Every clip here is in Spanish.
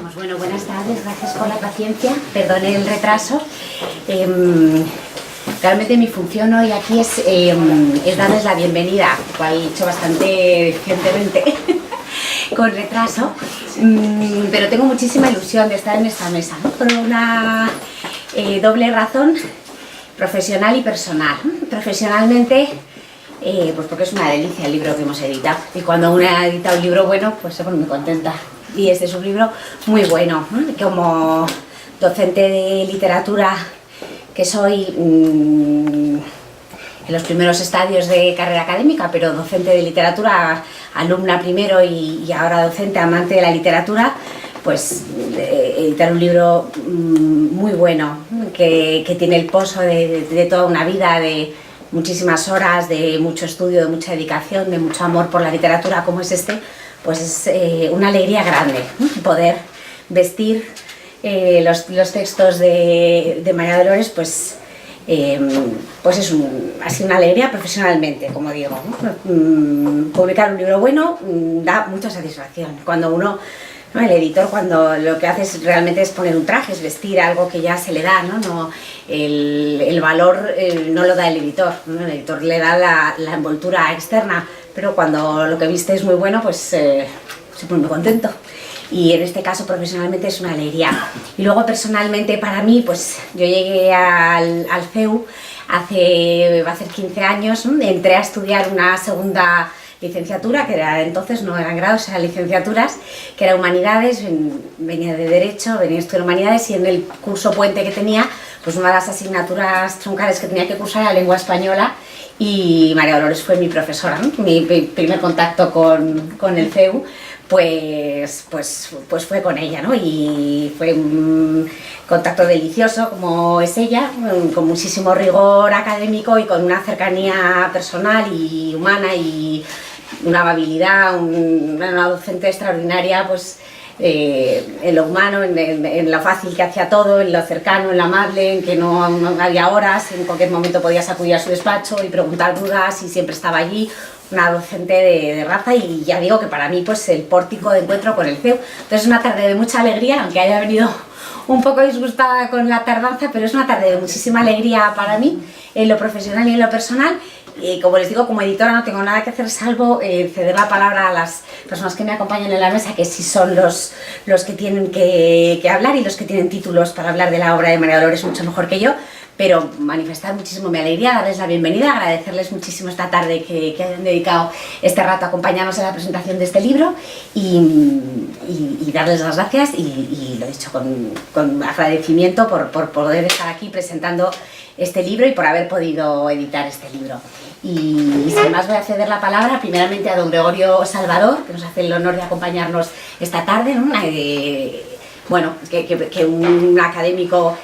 Empezamos. Bueno, buenas tardes, gracias por la paciencia, perdone el retraso. Realmente mi función hoy aquí es darles la bienvenida, lo cual he hecho bastante eficientemente, con retraso, pero tengo muchísima ilusión de estar en esta mesa, ¿no? Por una doble razón, profesional y personal. Profesionalmente, pues porque es una delicia el libro que hemos editado, y cuando uno ha editado un libro bueno, pues se pone muy contenta. Y este es un libro muy bueno, como docente de literatura que soy en los primeros estadios de carrera académica, pero docente de literatura, alumna primero y ahora docente, amante de la literatura, pues editar un libro muy bueno, que tiene el pozo de toda una vida, de muchísimas horas, de mucho estudio, de mucha dedicación, de mucho amor por la literatura como es este, pues es una alegría grande poder vestir los textos de María Dolores, pues ha sido una alegría profesionalmente, como digo, ¿no? Publicar un libro bueno da mucha satisfacción. Cuando uno, ¿no? El editor, cuando lo que hace realmente es poner un traje, es vestir algo que ya se le da, ¿no? El valor no lo da el editor, ¿no? El editor le da la envoltura externa, pero cuando lo que viste es muy bueno, pues se pone muy contento. Y en este caso profesionalmente es una alegría. Y luego personalmente para mí, pues yo llegué al CEU va a hacer 15 años, ¿no? Entré a estudiar una segunda licenciatura, que era entonces no eran grados, eran licenciaturas, que era Humanidades, venía de Derecho, venía a estudiar Humanidades, y en el curso puente que tenía, pues una de las asignaturas troncales que tenía que cursar era Lengua Española, y María Dolores fue mi profesora, ¿no? Mi primer contacto con el CEU, pues fue con ella, ¿no? Y fue un contacto delicioso, como es ella, con muchísimo rigor académico y con una cercanía personal y humana y una amabilidad, una docente extraordinaria, pues en lo humano, en lo fácil que hacía todo, en lo cercano, en lo amable, en que no había horas, en cualquier momento podías acudir a su despacho y preguntar dudas y siempre estaba allí. Una docente de raza, y ya digo que para mí pues el pórtico de encuentro con el CEU. Entonces es una tarde de mucha alegría, aunque haya venido un poco disgustada con la tardanza, pero es una tarde de muchísima alegría para mí, en lo profesional y en lo personal. Y como les digo, como editora no tengo nada que hacer salvo ceder la palabra a las personas que me acompañan en la mesa, que sí son los que tienen que hablar, y los que tienen títulos para hablar de la obra de María Dolores mucho mejor que yo, pero manifestar muchísimo mi alegría, darles la bienvenida, agradecerles muchísimo esta tarde que hayan dedicado este rato a acompañarnos en la presentación de este libro, y darles las gracias, y lo he dicho con agradecimiento por poder estar aquí presentando este libro y por haber podido editar este libro. Y sin más voy a ceder la palabra primeramente a don Gregorio Salvador, que nos hace el honor de acompañarnos esta tarde, ¿no? Bueno, que un académico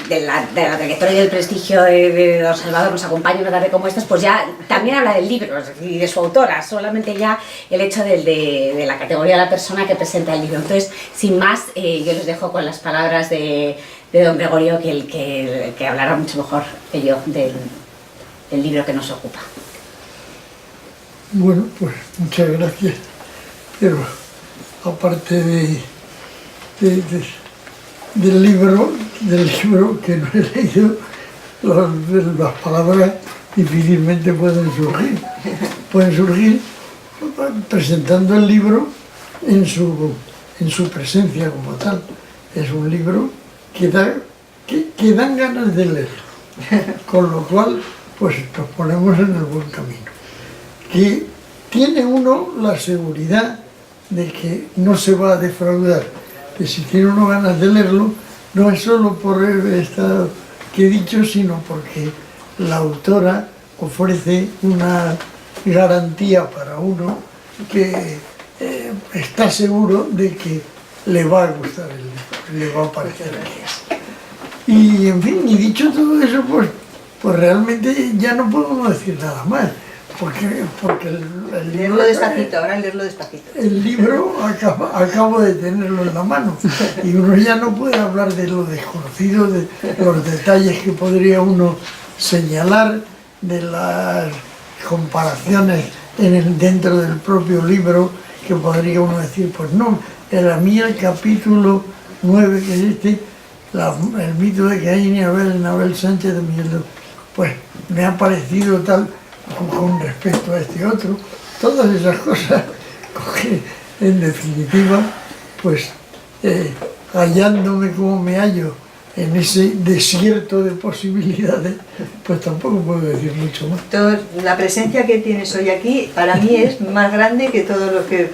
de la trayectoria y del prestigio de don Salvador nos acompañe en una tarde como esta, pues ya también habla del libro y de su autora, solamente ya el hecho de la categoría de la persona que presenta el libro. Entonces, sin más, yo les dejo con las palabras de don Gregorio, que hablará mucho mejor que yo del libro que nos ocupa. Bueno, pues muchas gracias, pero aparte del libro que no he leído, las palabras difícilmente pueden surgir presentando el libro en su presencia como tal. Es un libro que dan ganas de leer, con lo cual pues nos ponemos en el buen camino. Que tiene uno la seguridad de que no se va a defraudar, que si tiene uno ganas de leerlo, no es solo por esto que he dicho, sino porque la autora ofrece una garantía para uno que está seguro de que le va a gustar el libro, le va a parecer bien. Y en fin, y dicho todo eso, pues realmente ya no podemos decir nada más, porque el libro... Leerlo despacito, ahora leerlo despacito. El libro acabo de tenerlo en la mano, y uno ya no puede hablar de lo desconocido, de los detalles que podría uno señalar, de las comparaciones dentro del propio libro, que podría uno decir, pues no, en la mía el capítulo 9 que dice el mito de Caín y Abel Sánchez de Miguel, pues me ha parecido tal con respecto a este otro, todas esas cosas, que en definitiva, pues hallándome como me hallo en ese desierto de posibilidades, pues tampoco puedo decir mucho más. La presencia que tienes hoy aquí para mí es más grande que todo lo que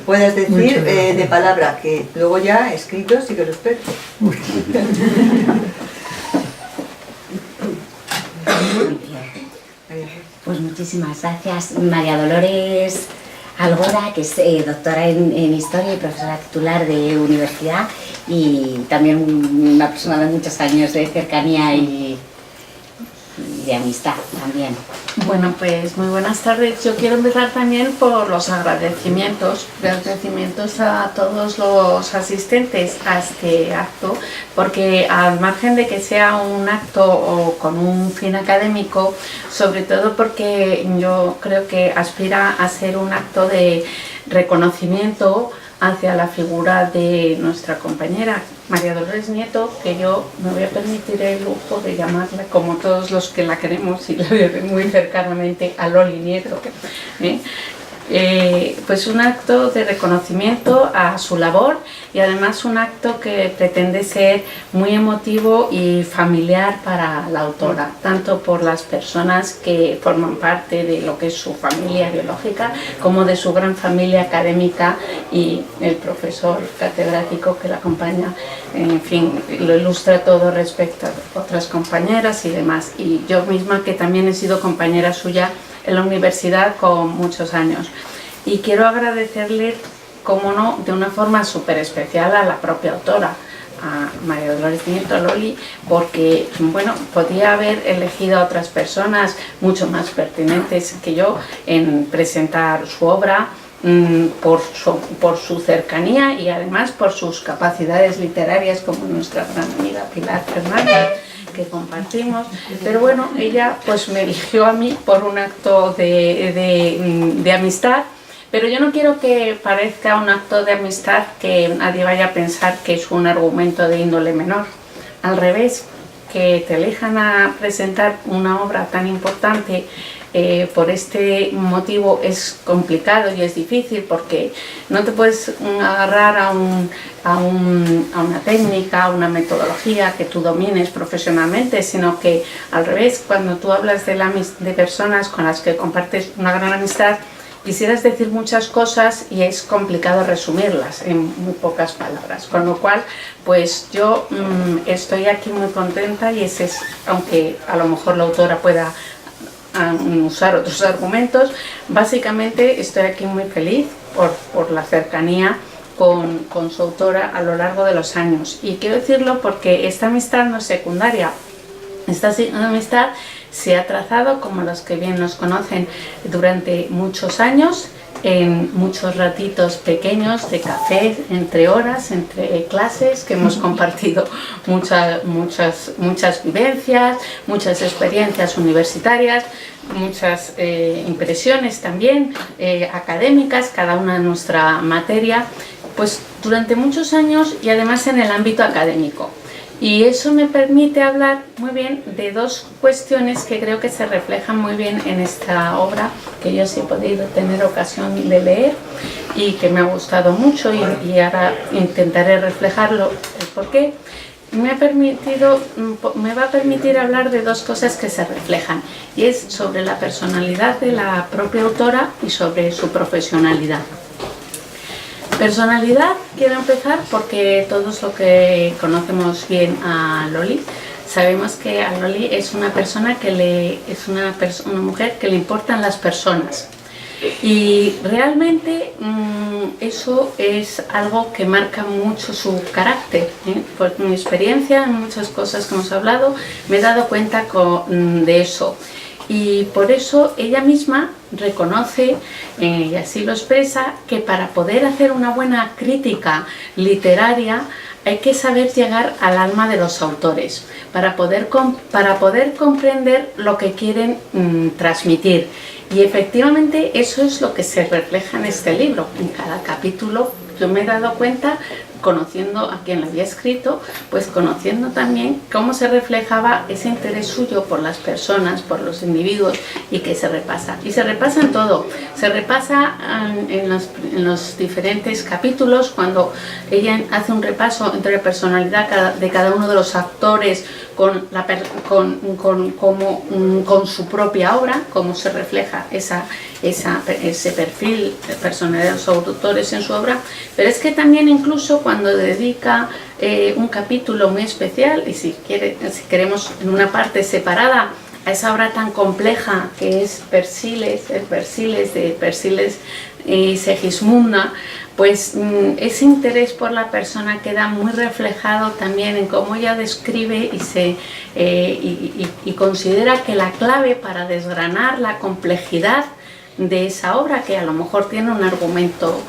puedas decir de palabra, que luego ya escrito sí que lo espero. Pues muchísimas gracias, María Dolores Algora, que es doctora en Historia y profesora titular de universidad, y también una persona de muchos años de cercanía y de amistad también. Bueno, pues muy buenas tardes. Yo quiero empezar también por los agradecimientos a todos los asistentes a este acto, porque al margen de que sea un acto o con un fin académico, sobre todo porque yo creo que aspira a ser un acto de reconocimiento hacia la figura de nuestra compañera María Dolores Nieto, que yo me voy a permitir el lujo de llamarla, como todos los que la queremos y la viven muy cercanamente, a Loli Nieto, pues un acto de reconocimiento a su labor y además un acto que pretende ser muy emotivo y familiar para la autora, tanto por las personas que forman parte de lo que es su familia biológica como de su gran familia académica y el profesor catedrático que la acompaña, en fin, lo ilustra todo respecto a otras compañeras y demás, y yo misma que también he sido compañera suya en la universidad con muchos años. Y quiero agradecerle, como no, de una forma súper especial a la propia autora, a María Dolores Nieto, Loli, porque bueno, podía haber elegido a otras personas mucho más pertinentes que yo en presentar su obra, por su cercanía y además por sus capacidades literarias, como nuestra gran amiga Pilar Fernández, que compartimos, pero bueno, ella pues me eligió a mí por un acto de amistad, pero yo no quiero que parezca un acto de amistad que nadie vaya a pensar que es un argumento de índole menor, al revés, que te elijan a presentar una obra tan importante por este motivo es complicado y es difícil, porque no te puedes agarrar a una técnica, a una metodología que tú domines profesionalmente, sino que al revés, cuando tú hablas de personas con las que compartes una gran amistad, quisieras decir muchas cosas y es complicado resumirlas en muy pocas palabras, con lo cual pues yo estoy aquí muy contenta y ese es, aunque a lo mejor la autora pueda usar otros argumentos, básicamente estoy aquí muy feliz por la cercanía con su autora a lo largo de los años, y quiero decirlo porque esta amistad no es secundaria, esta amistad se ha trazado, como los que bien nos conocen, durante muchos años, en muchos ratitos pequeños de café, entre horas, entre clases, que hemos compartido muchas vivencias, muchas experiencias universitarias, muchas impresiones también académicas, cada una en nuestra materia, pues durante muchos años y además en el ámbito académico. Y eso me permite hablar muy bien de dos cuestiones que creo que se reflejan muy bien en esta obra, que yo sí he podido tener ocasión de leer y que me ha gustado mucho, y ahora intentaré reflejarlo el porqué. Me va a permitir hablar de dos cosas que se reflejan, y es sobre la personalidad de la propia autora y sobre su profesionalidad. Personalidad, quiero empezar porque todos lo que conocemos bien a Loli, sabemos que a Loli es una persona es una mujer que le importan las personas, y realmente eso es algo que marca mucho su carácter, Por mi experiencia en muchas cosas que hemos hablado me he dado cuenta de eso. Y por eso ella misma reconoce, y así lo expresa, que para poder hacer una buena crítica literaria hay que saber llegar al alma de los autores, para poder comprender lo que quieren transmitir. Y efectivamente eso es lo que se refleja en este libro. En cada capítulo yo me he dado cuenta, conociendo a quien lo había escrito, pues conociendo también cómo se reflejaba ese interés suyo por las personas, por los individuos, y que se repasa. Y se repasa en todo. Se repasa en los diferentes capítulos, cuando ella hace un repaso entre la personalidad de cada uno de los actores con su propia obra, cómo se refleja ese perfil de personalidad de los autores en su obra. Pero es que también incluso cuando dedica un capítulo muy especial, y si queremos en una parte separada, a esa obra tan compleja que es Persiles y Segismunda, pues ese interés por la persona queda muy reflejado también en cómo ella describe y considera que la clave para desgranar la complejidad de esa obra, que a lo mejor tiene un argumento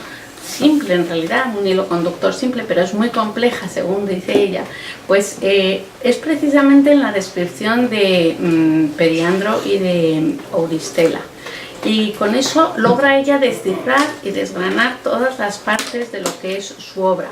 simple en realidad, un hilo conductor simple, pero es muy compleja según dice ella, pues es precisamente en la descripción de Periandro y de Auristela. Y con eso logra ella descifrar y desgranar todas las partes de lo que es su obra.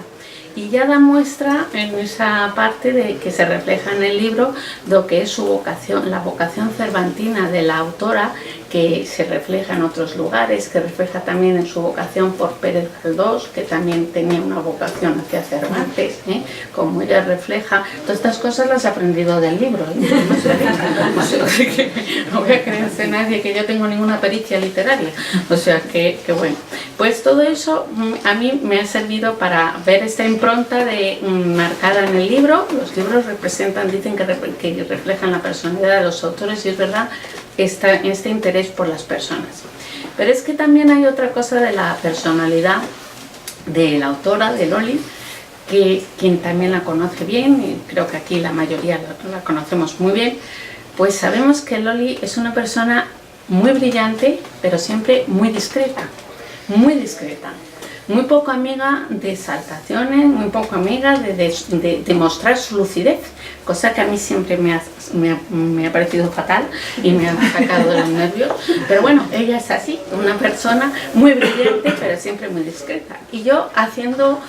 Y ya da muestra en esa parte de que se refleja en el libro lo que es su vocación, la vocación cervantina de la autora, que se refleja en otros lugares, que refleja también en su vocación por Pérez Galdós, que también tenía una vocación hacia Cervantes, como ella refleja. Todas estas cosas las he aprendido del libro, no voy a creerse a nadie que yo tengo ninguna pericia literaria, o sea que bueno, pues todo eso a mí me ha servido para ver esta impronta marcada en el libro. Los libros dicen que reflejan la personalidad de los autores, y es verdad, este interés por las personas. Pero es que también hay otra cosa de la personalidad de la autora, de Loli, que quien también la conoce bien, y creo que aquí la mayoría la conocemos muy bien, pues sabemos que Loli es una persona muy brillante, pero siempre muy discreta, muy poco amiga de exaltaciones, muy poco amiga de mostrar su lucidez, cosa que a mí siempre me ha parecido fatal y me ha sacado de los nervios. Pero bueno, ella es así, una persona muy brillante, pero siempre muy discreta. Y yo, haciendo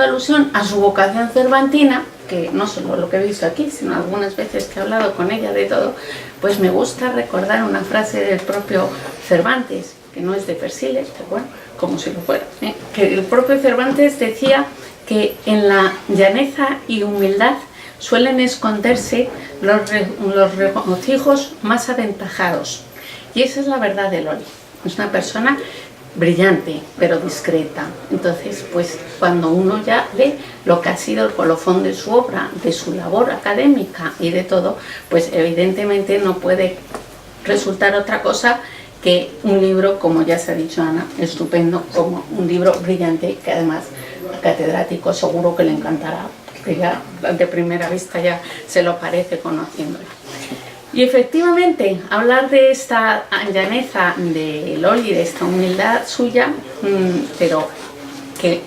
alusión a su vocación cervantina, que no solo lo que he visto aquí, sino algunas veces que he hablado con ella de todo, pues me gusta recordar una frase del propio Cervantes, que no es de Persiles, pero bueno, como si lo fuera, que el propio Cervantes decía que en la llaneza y humildad suelen esconderse los regocijos más aventajados. Y esa es la verdad de Loli. Es una persona brillante, pero discreta. Entonces, pues cuando uno ya lee lo que ha sido el colofón de su obra, de su labor académica y de todo, pues evidentemente no puede resultar otra cosa que un libro, como ya se ha dicho Ana, estupendo, como un libro brillante, que además al catedrático seguro que le encantará, que ya de primera vista ya se lo parece conociéndolo. Y efectivamente, hablar de esta llaneza de Loli, de esta humildad suya, pero que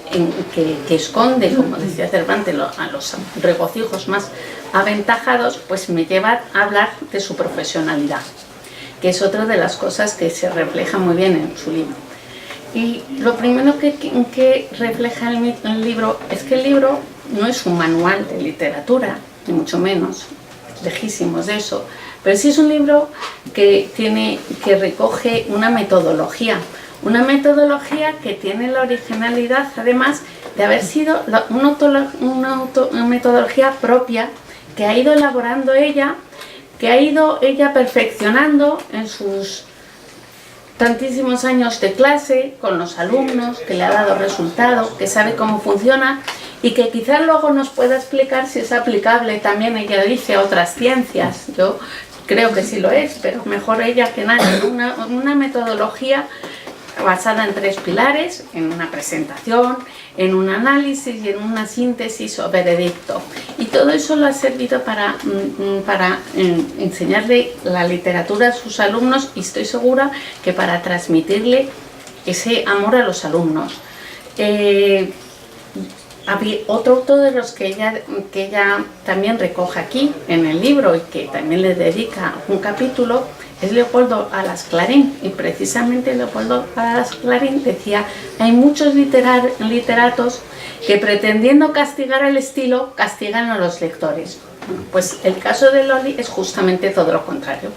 esconde, como decía Cervantes, a los regocijos más aventajados, pues me lleva a hablar de su profesionalidad, que es otra de las cosas que se refleja muy bien en su libro. Y lo primero que refleja el libro es que el libro no es un manual de literatura, ni mucho menos, lejísimos de eso, pero sí es un libro que recoge una metodología que tiene la originalidad, además de haber sido una metodología propia que ha ido elaborando ella, que ha ido ella perfeccionando en sus tantísimos años de clase con los alumnos, que le ha dado resultado, que sabe cómo funciona y que quizás luego nos pueda explicar si es aplicable también, ella dice, a otras ciencias. Yo creo que sí lo es, pero mejor ella que nadie. Una metodología basada en 3 pilares, en una presentación, en un análisis y en una síntesis o veredicto. Y todo eso lo ha servido para enseñarle la literatura a sus alumnos, y estoy segura que para transmitirle ese amor a los alumnos. otro autor de los que ella también recoge aquí en el libro y que también le dedica un capítulo es Leopoldo Alas Clarín, y precisamente Leopoldo Alas Clarín decía: hay muchos literatos que, pretendiendo castigar el estilo, castigan a los lectores. Pues el caso de Loli es justamente todo lo contrario,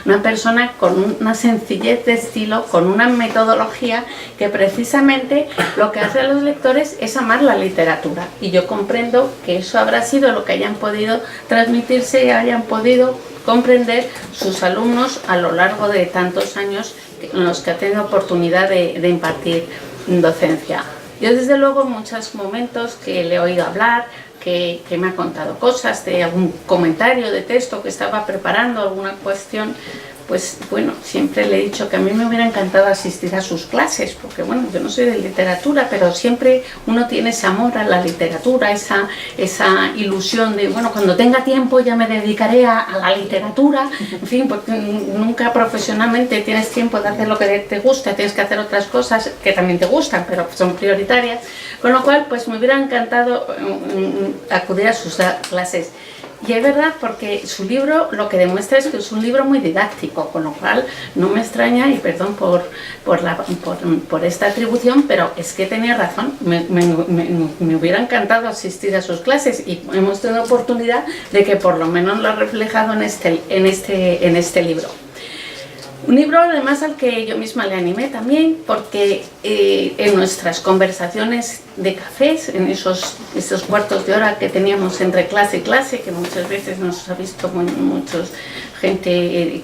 una persona con una sencillez de estilo, con una metodología que precisamente lo que hace a los lectores es amar la literatura, y yo comprendo que eso habrá sido lo que hayan podido transmitirse y hayan podido comprender sus alumnos a lo largo de tantos años en los que ha tenido oportunidad de impartir docencia. Yo desde luego en muchos momentos que le he oído hablar, que me ha contado cosas, de algún comentario de texto que estaba preparando, alguna cuestión, pues bueno, siempre le he dicho que a mí me hubiera encantado asistir a sus clases, porque bueno, yo no soy de literatura, pero siempre uno tiene ese amor a la literatura, esa ilusión de, bueno, cuando tenga tiempo ya me dedicaré a la literatura, en fin, porque nunca profesionalmente tienes tiempo de hacer lo que te gusta, tienes que hacer otras cosas que también te gustan, pero son prioritarias, con lo cual pues me hubiera encantado acudir a sus clases. Y es verdad, porque su libro lo que demuestra es que es un libro muy didáctico, con lo cual no me extraña, y perdón por esta atribución, pero es que tenía razón, me hubiera encantado asistir a sus clases, y hemos tenido oportunidad de que por lo menos lo ha reflejado en este libro. Un libro además al que yo misma le animé también, porque en nuestras conversaciones de cafés, en esos cuartos de hora que teníamos entre clase y clase, que muchas veces nos ha visto muchos gente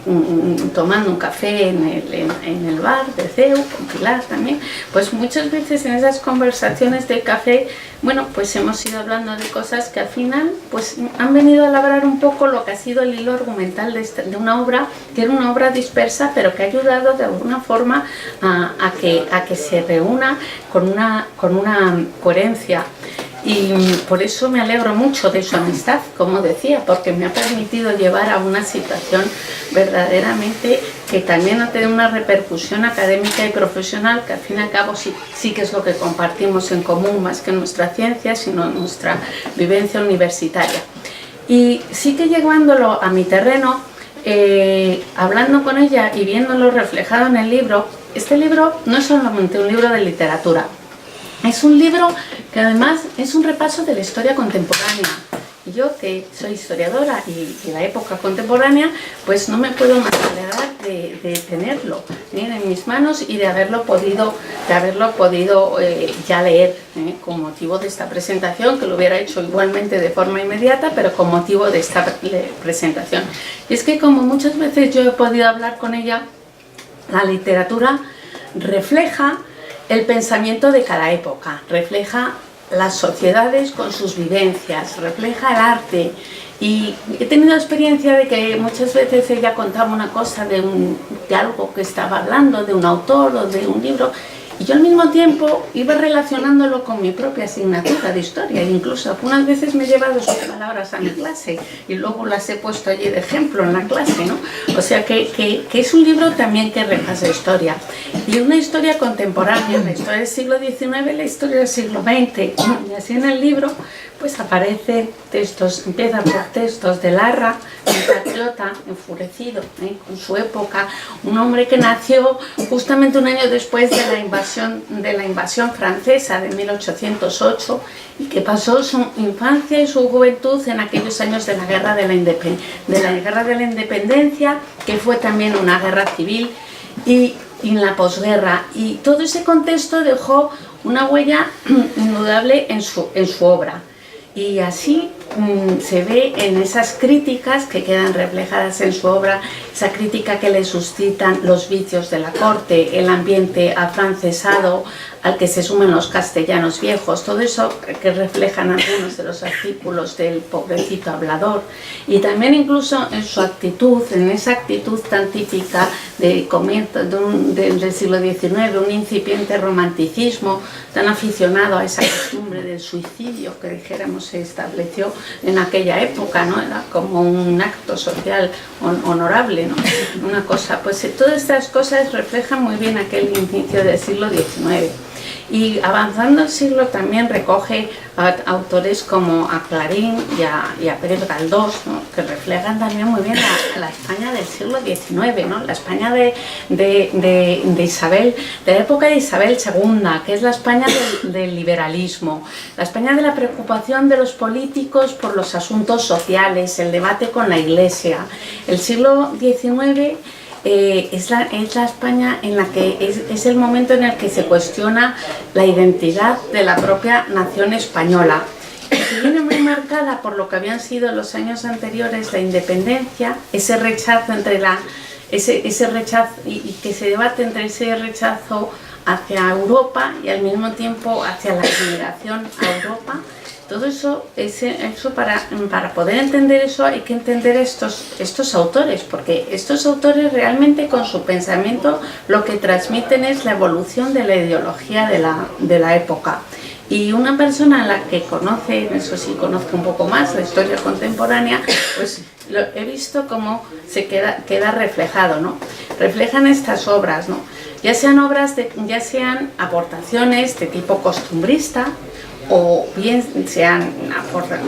tomando un café en el bar de CEU, con Pilar también, pues muchas veces en esas conversaciones de café, bueno, pues hemos ido hablando de cosas que al final pues han venido a labrar un poco lo que ha sido el hilo argumental de una obra, que era una obra dispersa, pero que ha ayudado de alguna forma a que se reúna con una coherencia. Y por eso me alegro mucho de su amistad, como decía, porque me ha permitido llevar a una situación verdaderamente que también ha tenido una repercusión académica y profesional, que al fin y al cabo sí que es lo que compartimos en común, más que nuestra ciencia, sino nuestra vivencia universitaria. Y sí que llevándolo a mi terreno, hablando con ella y viéndolo reflejado en el libro, este libro no es solamente un libro de literatura, es un libro que además es un repaso de la historia contemporánea. Y yo, que soy historiadora y la época contemporánea, pues no me puedo más alegrar de tenerlo en mis manos y de haberlo podido ya leer, con motivo de esta presentación, que lo hubiera hecho igualmente de forma inmediata, pero con motivo de esta presentación. Y es que, como muchas veces yo he podido hablar con ella, la literatura refleja el pensamiento de cada época, refleja las sociedades con sus vivencias, refleja el arte. Y he tenido experiencia de que muchas veces ella contaba una cosa de algo que estaba hablando, de un autor o de un libro, y yo al mismo tiempo iba relacionándolo con mi propia asignatura de historia, e incluso algunas veces me he llevado sus palabras a mi clase y luego las he puesto allí de ejemplo en la clase, ¿no? O sea que es un libro también que repasa historia, y una historia contemporánea, la historia del siglo XIX, la historia del siglo XX, y así en el libro pues aparecen textos, empiezan por textos de Larra, un patriota enfurecido con su época, un hombre que nació justamente un año después de la invasión francesa de 1808 y que pasó su infancia y su juventud en aquellos años de la guerra de la independencia, que fue también una guerra civil, y en la posguerra, y todo ese contexto dejó una huella indudable en su obra. Y así se ve en esas críticas que quedan reflejadas en su obra, esa crítica que le suscitan los vicios de la corte, el ambiente afrancesado al que se suman los castellanos viejos, todo eso que reflejan algunos de los artículos del pobrecito hablador, y también incluso en su actitud, en esa actitud tan típica de comienzo del siglo XIX, un incipiente romanticismo tan aficionado a esa costumbre del suicidio que dijéramos se estableció en aquella época, ¿no? Era como un acto social honorable, ¿no? Una cosa, pues todas estas cosas reflejan muy bien aquel inicio del siglo XIX. Y avanzando el siglo también recoge a autores como a Clarín y a Pérez Galdós, ¿no? Que reflejan también muy bien la España del siglo XIX, ¿no? La España de Isabel, de la época de Isabel II, que es la España del liberalismo, la España de la preocupación de los políticos por los asuntos sociales, el debate con la Iglesia. El siglo XIX es la España en la que es el momento en el que se cuestiona la identidad de la propia nación española, que viene muy marcada por lo que habían sido en los años anteriores la independencia, ese rechazo entre ese rechazo y que se debate entre ese rechazo hacia Europa y al mismo tiempo hacia la inmigración a Europa. Todo eso, para poder entender eso hay que entender estos autores, porque estos autores realmente con su pensamiento lo que transmiten es la evolución de la ideología de la época. Y una persona a la que conoce, eso sí conozco un poco más, la historia contemporánea, pues lo he visto cómo se queda reflejado, ¿no? Reflejan estas obras, ¿no? Ya sean aportaciones de tipo costumbrista, o bien sean por la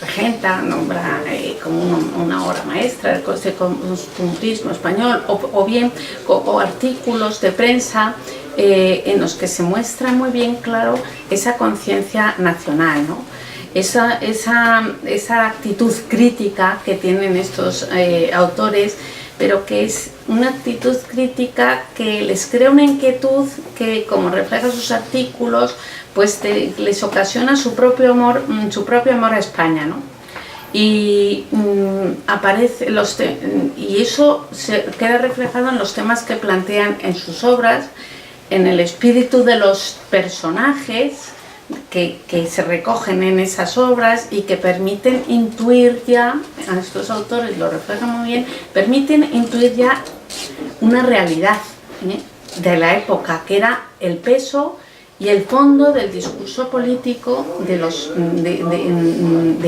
regenta, nombra como una obra maestra del costumbrismo español, o bien artículos de prensa en los que se muestra muy bien claro esa conciencia nacional, ¿no? Esa actitud crítica que tienen estos autores, pero que es una actitud crítica que les crea una inquietud que, como refleja sus artículos, pues les ocasiona su propio amor a España, ¿no? Y y eso se queda reflejado en los temas que plantean en sus obras, en el espíritu de los personajes que se recogen en esas obras y que permiten intuir ya, a estos autores lo reflejan muy bien, permiten intuir ya una realidad de la época, que era el peso y el fondo del discurso político de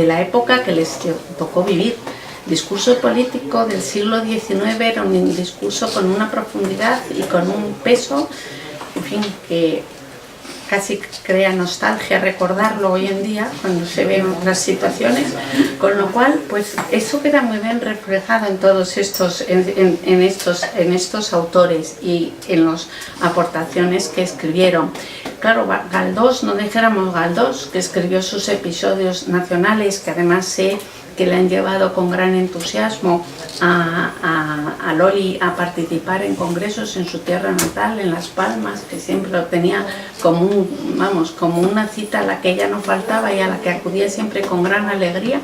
la época que les tocó vivir. El discurso político del siglo XIX era un discurso con una profundidad y con un peso, en fin, que casi crea nostalgia recordarlo hoy en día cuando se ven otras situaciones, con lo cual pues eso queda muy bien reflejado en todos estos autores y en las aportaciones que escribieron. Claro, Galdós, no dijéramos Galdós, que escribió sus episodios nacionales, que además sé que le han llevado con gran entusiasmo a Loli a participar en congresos en su tierra natal, en Las Palmas, que siempre lo tenía como una cita a la que ella no faltaba y a la que acudía siempre con gran alegría.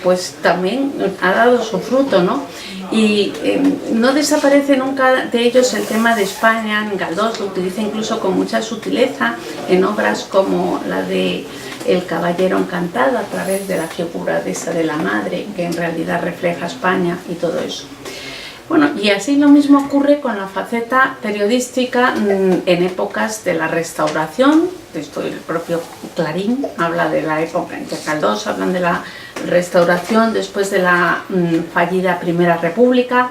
Pues también ha dado su fruto, ¿no? Y no desaparece nunca de ellos el tema de España. Galdós lo utiliza incluso con mucha sutileza en obras como la de El caballero encantado, a través de la figura de la madre, que en realidad refleja España y todo eso. Bueno, y así lo mismo ocurre con la faceta periodística en épocas de la Restauración. Esto el propio Clarín habla de la época en que Galdós hablan de la Restauración después de la fallida Primera República.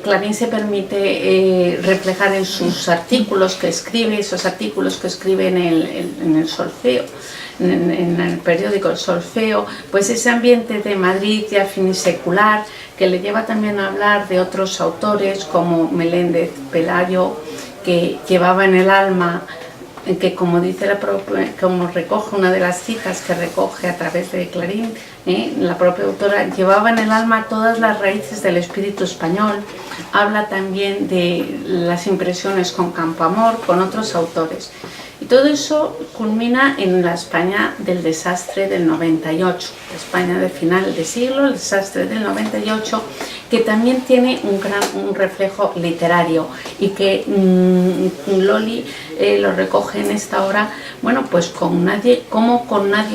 Clarín se permite reflejar en sus artículos que escribe, esos artículos que escribe en el Solfeo, en el periódico El Solfeo, pues ese ambiente de Madrid ya finisecular, que le lleva también a hablar de otros autores como Meléndez Pelayo, que llevaba en el alma, que como dice como recoge una de las citas que recoge a través de Clarín, la propia autora, llevaba en el alma todas las raíces del espíritu español. Habla también de las impresiones con Campoamor, con otros autores. Y todo eso culmina en la España del desastre del 98, la España de final de siglo, el desastre del 98, que también tiene un reflejo literario y que Loli lo recoge en esta obra, bueno, pues con nadie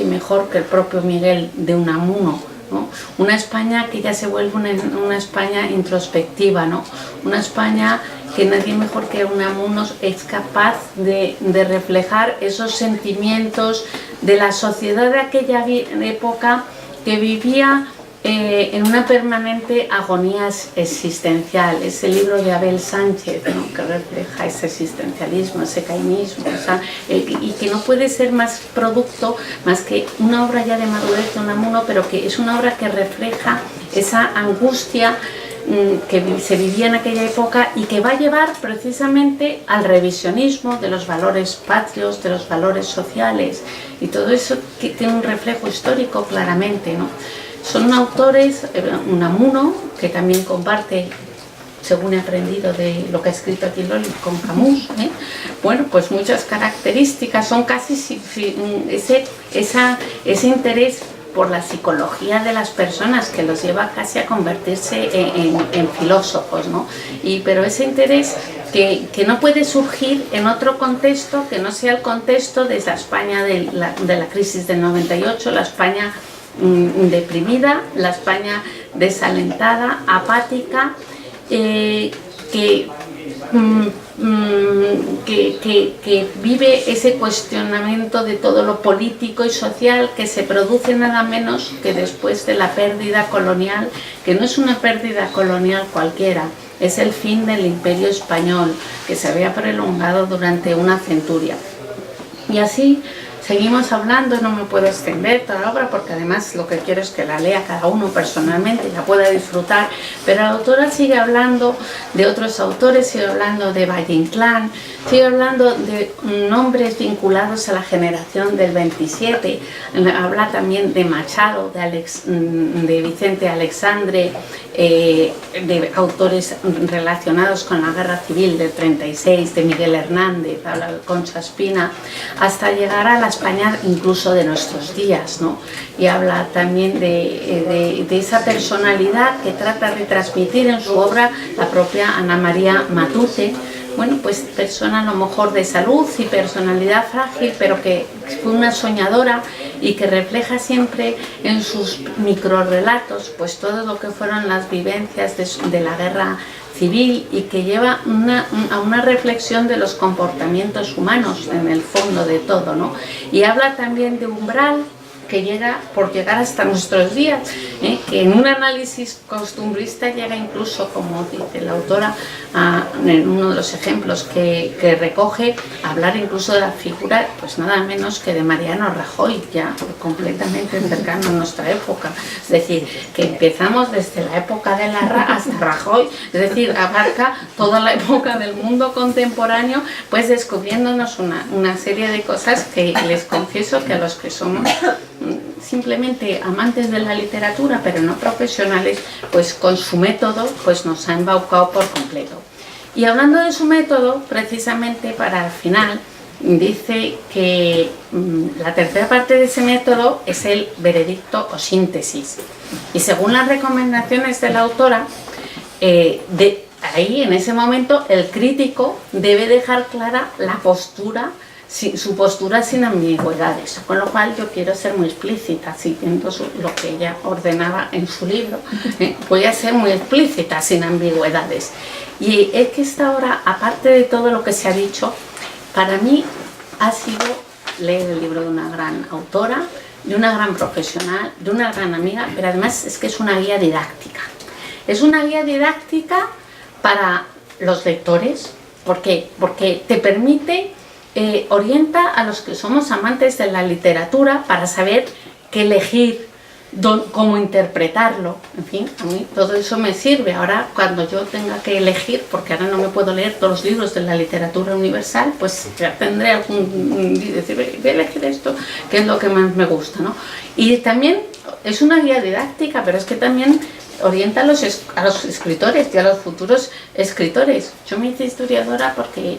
mejor que el propio Miguel de Unamuno, ¿no? Una España que ya se vuelve una España introspectiva, ¿no? Una España que nadie mejor que Unamuno es capaz de reflejar esos sentimientos de la sociedad de aquella época, que vivía en una permanente agonía existencial. Ese libro de Abel Sánchez, ¿no?, que refleja ese existencialismo, ese cainismo, o sea, y que no puede ser más producto, más que una obra ya de madurez de Unamuno, pero que es una obra que refleja esa angustia que se vivía en aquella época y que va a llevar precisamente al revisionismo de los valores patrios, de los valores sociales, y todo eso que tiene un reflejo histórico claramente, ¿no? Son autores, Unamuno, que también comparte, según he aprendido de lo que ha escrito aquí Loli, con Camus, bueno, pues muchas características, son casi ese interés por la psicología de las personas que los lleva casi a convertirse en filósofos, ¿no? Pero ese interés que no puede surgir en otro contexto que no sea el contexto de esa España de la crisis del 98, la España deprimida, la España desalentada, apática, que vive ese cuestionamiento de todo lo político y social que se produce nada menos que después de la pérdida colonial, que no es una pérdida colonial cualquiera, es el fin del Imperio Español, que se había prolongado durante una centuria. Y así seguimos hablando, no me puedo extender toda la obra porque además lo que quiero es que la lea cada uno personalmente y la pueda disfrutar, pero la autora sigue hablando de otros autores, sigue hablando de Valle Inclán, sigue hablando de nombres vinculados a la generación del 27, habla también de Machado, de Vicente Alexandre, de autores relacionados con la guerra civil del 36, de Miguel Hernández, habla de Concha Espina, hasta llegar a la España incluso de nuestros días, ¿no? Y habla también de esa personalidad que trata de transmitir en su obra la propia Ana María Matute. Bueno, pues persona a lo mejor de salud y personalidad frágil, pero que fue una soñadora y que refleja siempre en sus microrelatos pues todo lo que fueron las vivencias de la guerra civil y que lleva a una reflexión de los comportamientos humanos en el fondo de todo, ¿no? Y habla también de umbral, que llega por llegar hasta nuestros días, que en un análisis costumbrista llega incluso, como dice la autora, en uno de los ejemplos que recoge, hablar incluso de la figura, pues nada menos que de Mariano Rajoy, ya completamente cercano a nuestra época. Es decir, que empezamos desde la época de Larra hasta Rajoy, es decir, abarca toda la época del mundo contemporáneo, pues descubriéndonos una serie de cosas que les confieso que a los que somos simplemente amantes de la literatura pero no profesionales, pues con su método pues nos ha embaucado por completo. Y hablando de su método, precisamente para el final dice que la tercera parte de ese método es el veredicto o síntesis, y según las recomendaciones de la autora, ahí en ese momento el crítico debe dejar clara la postura, su postura sin ambigüedades, con lo cual yo quiero ser muy explícita, siguiendo lo que ella ordenaba en su libro, voy a ser muy explícita, sin ambigüedades. Y es que esta obra, aparte de todo lo que se ha dicho, para mí ha sido leer el libro de una gran autora, de una gran profesional, de una gran amiga, pero además es que es una guía didáctica. Es una guía didáctica para los lectores, ¿por qué? Porque te permite orienta a los que somos amantes de la literatura para saber qué elegir, cómo interpretarlo, en fin, a mí todo eso me sirve. Ahora cuando yo tenga que elegir, porque ahora no me puedo leer todos los libros de la literatura universal, pues ya tendré algún decir, voy a elegir esto, que es lo que más me gusta, ¿no? Y también es una guía didáctica, pero es que también orienta a los escritores y a los futuros escritores. Yo me hice historiadora porque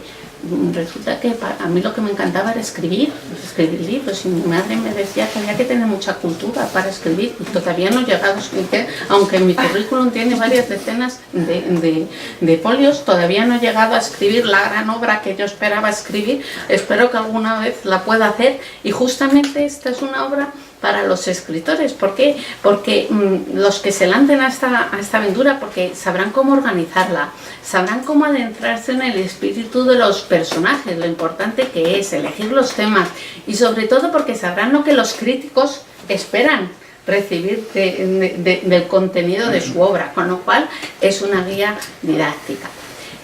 resulta que a mí lo que me encantaba era escribir libros, y mi madre me decía que había que tener mucha cultura para escribir, y todavía no he llegado a escribir, aunque mi currículum tiene varias decenas de folios, todavía no he llegado a escribir la gran obra que yo esperaba escribir. Espero que alguna vez la pueda hacer, y justamente esta es una obra para los escritores. ¿Por qué? Porque los que se lancen a esta aventura, porque sabrán cómo organizarla, sabrán cómo adentrarse en el espíritu de los personajes, lo importante que es elegir los temas, y sobre todo porque sabrán lo que los críticos esperan recibir del contenido de su obra, con lo cual es una guía didáctica.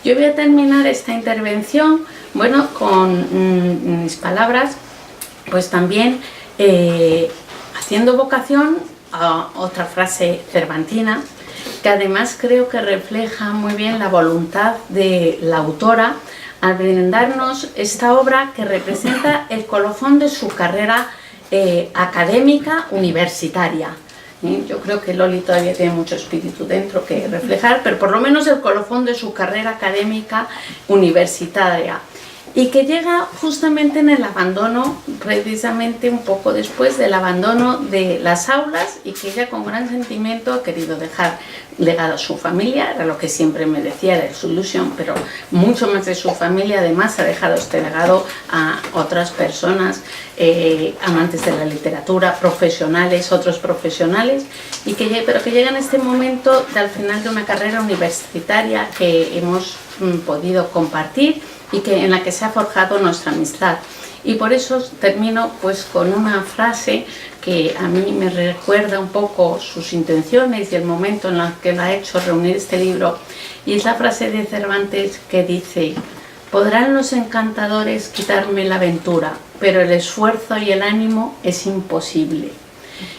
Yo voy a terminar esta intervención, bueno, con mis palabras, pues también haciendo vocación a otra frase cervantina, que además creo que refleja muy bien la voluntad de la autora al brindarnos esta obra que representa el colofón de su carrera académica universitaria. Yo creo que Loli todavía tiene mucho espíritu dentro que reflejar, pero por lo menos el colofón de su carrera académica universitaria, y que llega justamente en el abandono, precisamente un poco después del abandono de las aulas, y que ella con gran sentimiento ha querido dejar legado a su familia, era lo que siempre me decía, era su ilusión, pero mucho más de su familia. Además ha dejado este legado a otras personas, amantes de la literatura, profesionales, otros profesionales, y pero que llega en este momento al final de una carrera universitaria que hemos podido compartir y en la que se ha forjado nuestra amistad. Y por eso termino pues con una frase que a mí me recuerda un poco sus intenciones y el momento en el que la ha hecho reunir este libro, y es la frase de Cervantes que dice: podrán los encantadores quitarme la aventura, pero el esfuerzo y el ánimo es imposible.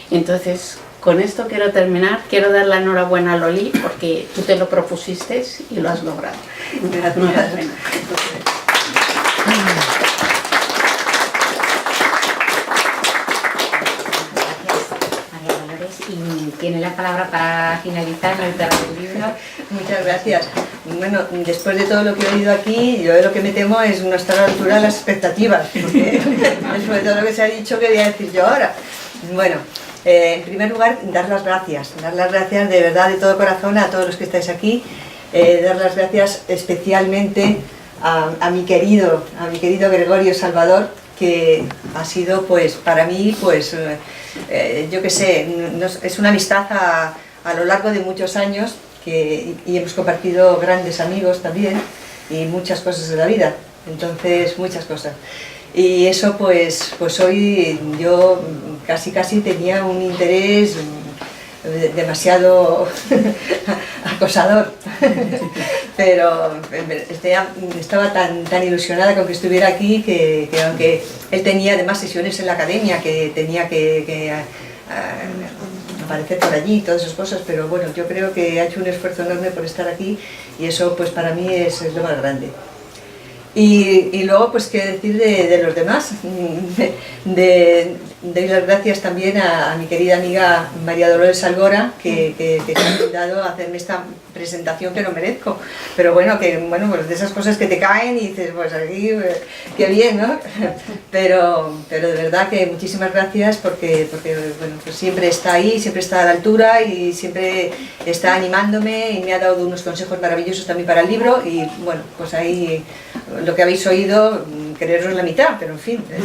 Entonces, con esto quiero terminar. Quiero dar la enhorabuena a Loli porque tú te lo propusiste y lo has logrado. Gracias. Enhorabuena. Y tiene la palabra para finalizar la lectura del libro. Muchas gracias. Bueno, después de todo lo que he oído aquí, yo lo que me temo es no estar a la altura de las expectativas, porque después de todo lo que se ha dicho, ¿qué voy a decir yo ahora? Bueno, en primer lugar, dar las gracias de verdad, de todo corazón, a todos los que estáis aquí, dar las gracias especialmente a mi querido Gregorio Salvador, que ha sido pues para mí pues yo qué sé, es una amistad a lo largo de muchos años, y hemos compartido grandes amigos también y muchas cosas de la vida, entonces muchas cosas, y eso pues hoy yo casi tenía un interés demasiado acosador, pero estaba tan ilusionada con que estuviera aquí que aunque él tenía además sesiones en la academia, que tenía que aparecer por allí y todas esas cosas, pero bueno, yo creo que ha hecho un esfuerzo enorme por estar aquí, y eso pues para mí es lo más grande. Y luego pues qué decir de los demás. Doy las gracias también a mi querida amiga María Dolores Algora, que me ha ayudado a hacerme esta presentación que no merezco, pero bueno, pues de esas cosas que te caen y dices, pues aquí, qué bien, ¿no? Pero de verdad que muchísimas gracias, porque bueno, pues siempre está ahí, siempre está a la altura y siempre está animándome, y me ha dado unos consejos maravillosos también para el libro, y bueno, pues ahí lo que habéis oído, quereros la mitad, pero en fin, es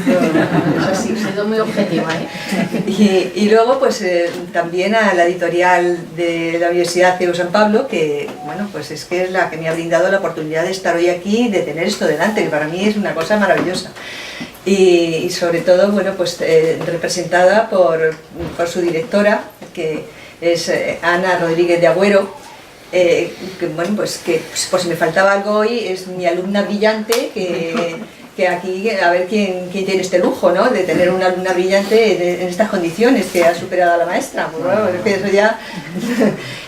así. Ha sido muy objetiva, ¿eh? Y luego pues también a la editorial de la Universidad CEU San Pablo, que bueno, pues es que es la que me ha brindado la oportunidad de estar hoy aquí, de tener esto delante, que para mí es una cosa maravillosa. Y sobre todo, bueno, pues representada por su directora, que es Ana Rodríguez de Agüero, que bueno, pues que por si me faltaba algo hoy, es mi alumna brillante, que aquí a ver quién tiene este lujo, ¿no?, de tener una alumna brillante en estas condiciones, que ha superado a la maestra. Pues bueno, es que eso ya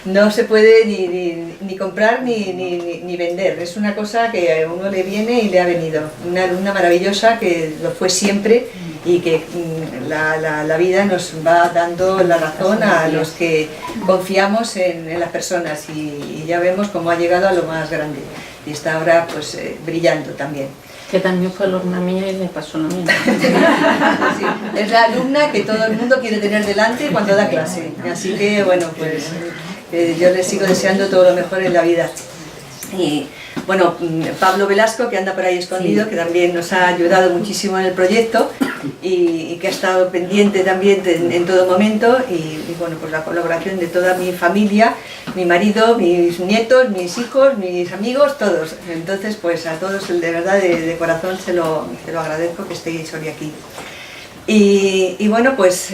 no se puede ni comprar ni vender, es una cosa que a uno le viene y le ha venido. Una alumna maravillosa que lo fue siempre, y que la vida nos va dando la razón a los que confiamos en las personas, y ya vemos cómo ha llegado a lo más grande, y está ahora pues brillando también. Que también fue alumna mía y le pasó lo mismo. Sí, es la alumna que todo el mundo quiere tener delante cuando da clase, así que bueno, pues yo les sigo deseando todo lo mejor en la vida. Y bueno, Pablo Velasco, que anda por ahí escondido, sí, que también nos ha ayudado muchísimo en el proyecto, y que ha estado pendiente también en todo momento, y bueno, pues la colaboración de toda mi familia, mi marido, mis nietos, mis hijos, mis amigos, todos. Entonces pues a todos de verdad de corazón se lo agradezco que estéis hoy aquí. Y bueno, pues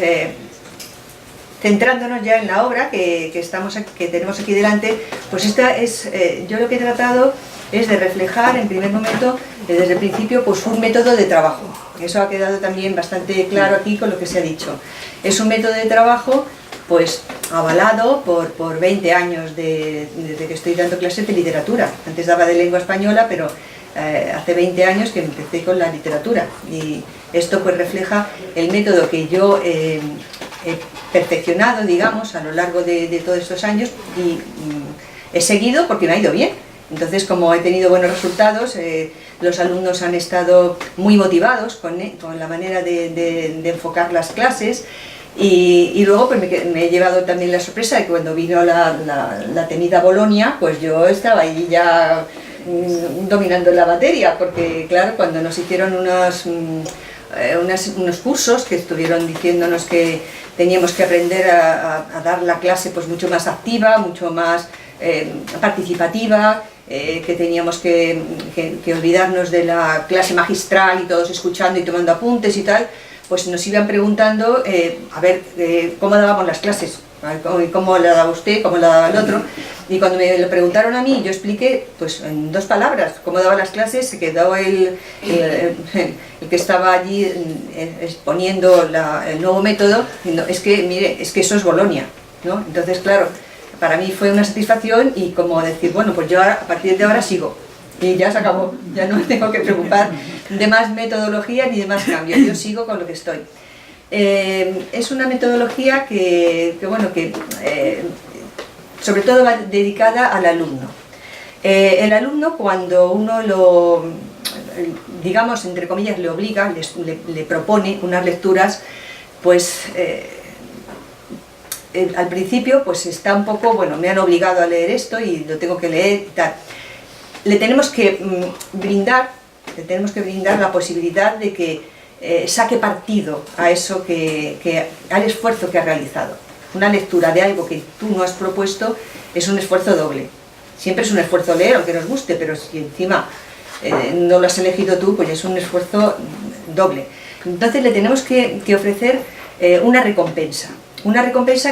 centrándonos ya en la obra que tenemos aquí delante, pues esta es, yo lo que he tratado es de reflejar en primer momento, desde el principio, pues un método de trabajo. Eso ha quedado también bastante claro aquí con lo que se ha dicho. Es un método de trabajo pues avalado por 20 años desde que estoy dando clases de literatura. Antes daba de lengua española, pero hace 20 años que empecé con la literatura. Y esto pues refleja el método que yo he perfeccionado, digamos, a lo largo de todos estos años y he seguido porque me ha ido bien. Entonces, como he tenido buenos resultados, los alumnos han estado muy motivados con la manera de enfocar las clases y luego pues me he llevado también la sorpresa de que cuando vino la temida Bolonia, pues yo estaba ahí ya dominando la materia, porque claro, cuando nos hicieron unos cursos que estuvieron diciéndonos que teníamos que aprender a dar la clase pues mucho más activa, mucho más participativa, que teníamos que olvidarnos de la clase magistral y todos escuchando y tomando apuntes y tal, pues nos iban preguntando a ver cómo dábamos las clases, cómo la daba usted, cómo la daba el otro, y cuando me lo preguntaron a mí yo expliqué pues en 2 palabras cómo daba las clases. Se quedó el que estaba allí exponiendo el nuevo método diciendo, es que mire, es que eso es Bolonia, ¿no? Entonces claro, para mí fue una satisfacción y como decir, bueno, pues yo a partir de ahora sigo y ya se acabó, ya no me tengo que preocupar de más metodología ni de más cambios, yo sigo con lo que estoy. Es una metodología que sobre todo va dedicada al alumno. El alumno, cuando uno lo, digamos, entre comillas, le obliga, le propone unas lecturas, pues al principio pues está un poco, bueno, me han obligado a leer esto y lo tengo que leer y tal. Le tenemos que brindar la posibilidad de que saque partido a eso al esfuerzo que ha realizado. Una lectura de algo que tú no has propuesto es un esfuerzo doble. Siempre es un esfuerzo leer, aunque nos guste, pero si encima no lo has elegido tú, pues es un esfuerzo doble. Entonces le tenemos que ofrecer una recompensa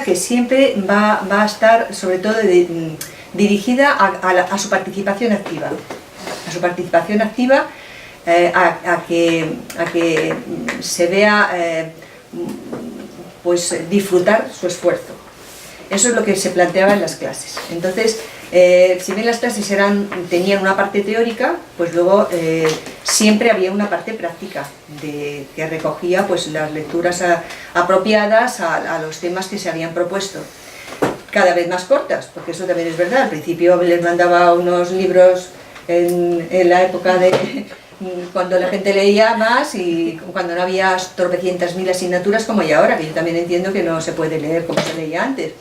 que siempre va a estar sobre todo dirigida a su participación activa. A su participación activa, a que se vea pues disfrutar su esfuerzo. Eso es lo que se planteaba en las clases. Entonces, si bien las clases tenían una parte teórica, pues luego siempre había una parte práctica que recogía pues las lecturas apropiadas a los temas que se habían propuesto. Cada vez más cortas, porque eso también es verdad. Al principio les mandaba unos libros en la época de cuando la gente leía más y cuando no había tropecientas mil asignaturas como hay ahora, que yo también entiendo que no se puede leer como se leía antes.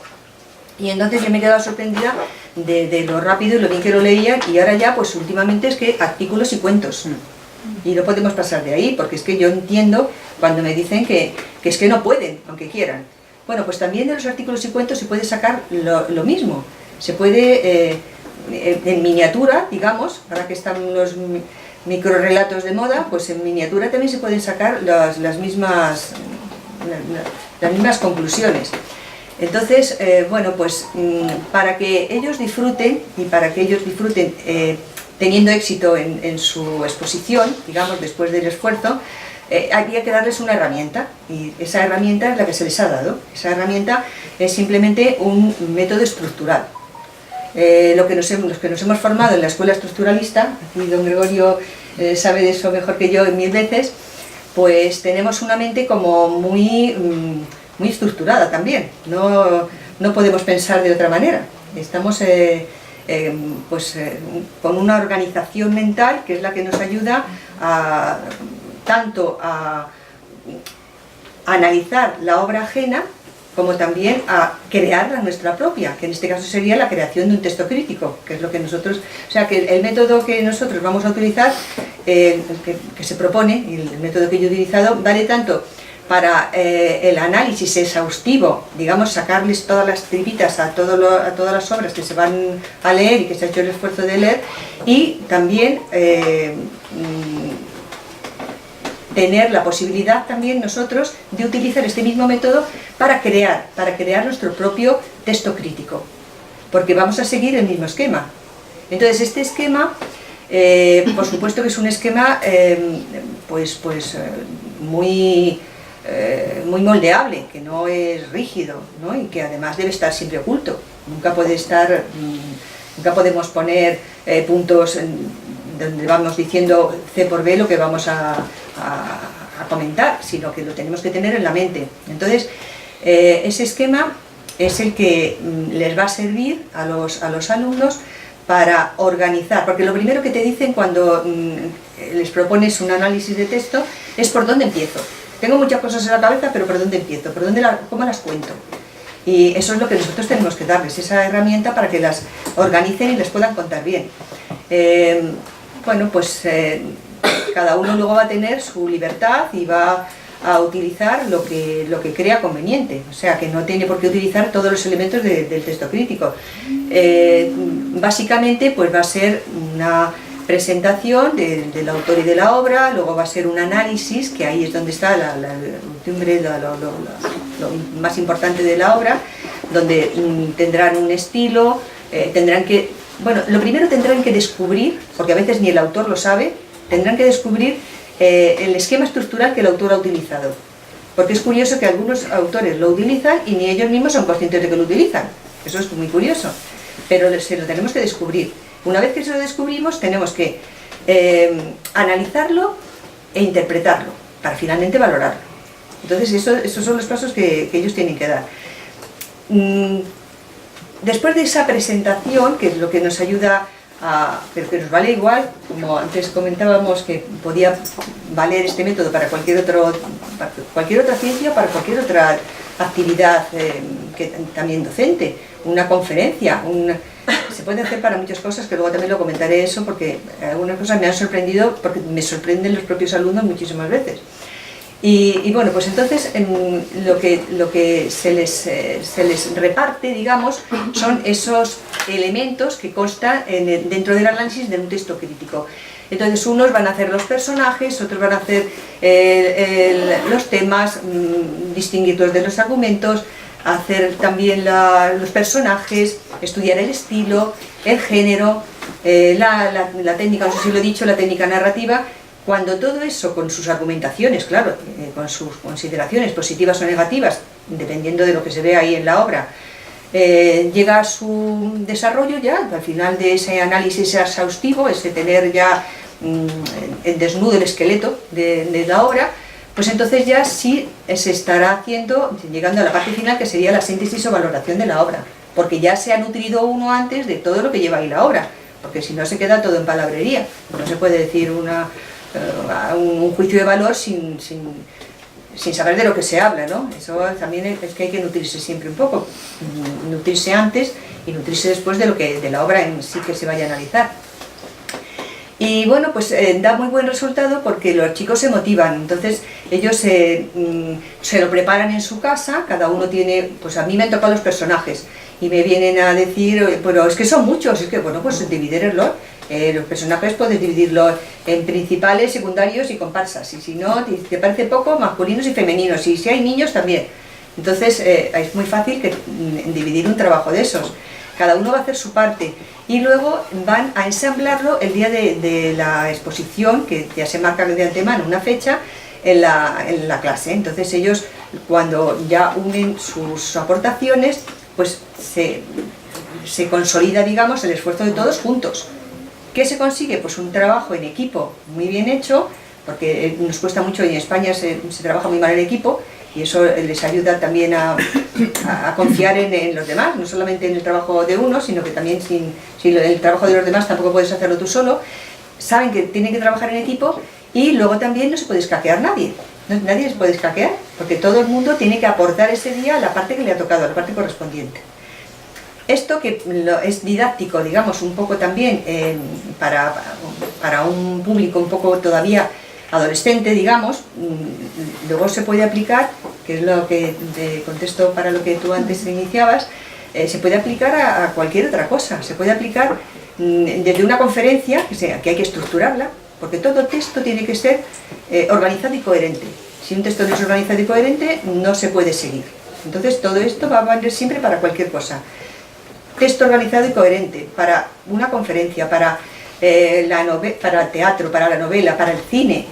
Y entonces yo me he quedado sorprendida de lo rápido y lo bien que lo leían, y ahora ya pues últimamente es que artículos y cuentos. Y no podemos pasar de ahí, porque es que yo entiendo cuando me dicen que es que no pueden, aunque quieran. Bueno, pues también de los artículos y cuentos se puede sacar lo mismo. Se puede, en miniatura, digamos, ahora que están los microrelatos de moda, pues en miniatura también se pueden sacar las mismas conclusiones. Entonces, bueno, pues para que ellos disfruten teniendo éxito en su exposición, digamos, después del esfuerzo, había que darles una herramienta, y esa herramienta es la que se les ha dado. Esa herramienta es simplemente un método estructural. Los que nos hemos formado en la escuela estructuralista, aquí don Gregorio sabe de eso mejor que yo 1000 veces, pues tenemos una mente como muy estructurada también, no podemos pensar de otra manera. Estamos con una organización mental que es la que nos ayuda tanto a analizar la obra ajena como también a crear la nuestra propia, que en este caso sería la creación de un texto crítico, que es lo que nosotros, o sea que el método que nosotros vamos a utilizar, que se propone, y el método que yo he utilizado, vale tanto para el análisis exhaustivo, digamos, sacarles todas las tripitas a todas las obras que se van a leer y que se ha hecho el esfuerzo de leer, y también tener la posibilidad también nosotros de utilizar este mismo método para crear nuestro propio texto crítico, porque vamos a seguir el mismo esquema. Entonces este esquema, por supuesto que es un esquema muy moldeable, que no es rígido, ¿no? Y que además debe estar siempre oculto. Nunca podemos poner puntos donde vamos diciendo C por B lo que vamos a comentar, sino que lo tenemos que tener en la mente. Entonces, ese esquema es el que les va a servir a los alumnos para organizar, porque lo primero que te dicen cuando les propones un análisis de texto es por dónde empiezo. Tengo muchas cosas en la cabeza, pero ¿por dónde empiezo? ¿Cómo las cuento? Y eso es lo que nosotros tenemos que darles, esa herramienta para que las organicen y les puedan contar bien. Bueno, pues cada uno luego va a tener su libertad y va a utilizar lo que crea conveniente, o sea que no tiene por qué utilizar todos los elementos del texto crítico. Básicamente pues va a ser una presentación del autor y de la obra, luego va a ser un análisis, que ahí es donde está lo más importante de la obra, donde tendrán un estilo, lo primero tendrán que descubrir, porque a veces ni el autor lo sabe, tendrán que descubrir el esquema estructural que el autor ha utilizado. Porque es curioso que algunos autores lo utilizan y ni ellos mismos son conscientes de que lo utilizan. Eso es muy curioso, pero se lo tenemos que descubrir. Una vez que se lo descubrimos, tenemos que analizarlo e interpretarlo, para finalmente valorarlo. Entonces, esos son los pasos que ellos tienen que dar. Después de esa presentación, que es lo que nos ayuda pero que nos vale igual, como antes comentábamos que podía valer este método para cualquier otra ciencia, para cualquier otra actividad también docente, una conferencia, se puede hacer para muchas cosas, que luego también lo comentaré eso, porque algunas cosas me han sorprendido, porque me sorprenden los propios alumnos muchísimas veces. Y bueno, pues entonces lo que se les reparte, digamos, son esos elementos que constan dentro del análisis de un texto crítico. Entonces unos van a hacer los personajes, otros van a hacer los temas, distinguirlos de los argumentos, hacer también los personajes, estudiar el estilo, el género, la técnica, no sé si lo he dicho, la técnica narrativa. Cuando todo eso, con sus argumentaciones, claro, con sus consideraciones positivas o negativas, dependiendo de lo que se ve ahí en la obra, llega a su desarrollo ya, al final de ese análisis exhaustivo, ese tener ya en desnudo el esqueleto de la obra, pues entonces ya sí se estará llegando a la parte final, que sería la síntesis o valoración de la obra, porque ya se ha nutrido uno antes de todo lo que lleva ahí la obra, porque si no se queda todo en palabrería, no se puede decir un juicio de valor sin saber de lo que se habla, ¿no? Eso también es que hay que nutrirse siempre un poco, nutrirse antes y nutrirse después de la obra en sí que se vaya a analizar. Y bueno, pues da muy buen resultado porque los chicos se motivan, entonces ellos se lo preparan en su casa, cada uno tiene, pues a mí me han tocado los personajes y me vienen a decir, pero es que son muchos, es que bueno, pues dividirlos. Los personajes puedes dividirlos en principales, secundarios y comparsas, y si no, te parece poco, masculinos y femeninos, y si hay niños también. Entonces es muy fácil dividir un trabajo de esos. Cada uno va a hacer su parte y luego van a ensamblarlo el día de la exposición, que ya se marca de antemano una fecha en la clase. Entonces ellos, cuando ya unen sus aportaciones, pues se consolida, digamos, el esfuerzo de todos juntos. ¿Qué se consigue? Pues un trabajo en equipo muy bien hecho, porque nos cuesta mucho y en España se trabaja muy mal en equipo, y eso les ayuda también a confiar en los demás, no solamente en el trabajo de uno, sino que también sin el trabajo de los demás tampoco puedes hacerlo tú solo. Saben que tienen que trabajar en equipo y luego también no se puede escaquear nadie. Nadie se puede escaquear, porque todo el mundo tiene que aportar ese día la parte que le ha tocado, la parte correspondiente. Esto que es didáctico, digamos, un poco también para un público un poco todavía adolescente, digamos, luego se puede aplicar, que es lo que te contesto para lo que tú antes iniciabas, se puede aplicar a cualquier otra cosa, se puede aplicar desde una conferencia, que hay que estructurarla, porque todo texto tiene que ser organizado y coherente. Si un texto no es organizado y coherente, no se puede seguir. Entonces todo esto va a valer siempre para cualquier cosa. Texto organizado y coherente, para una conferencia, para para el teatro, para la novela, para el cine.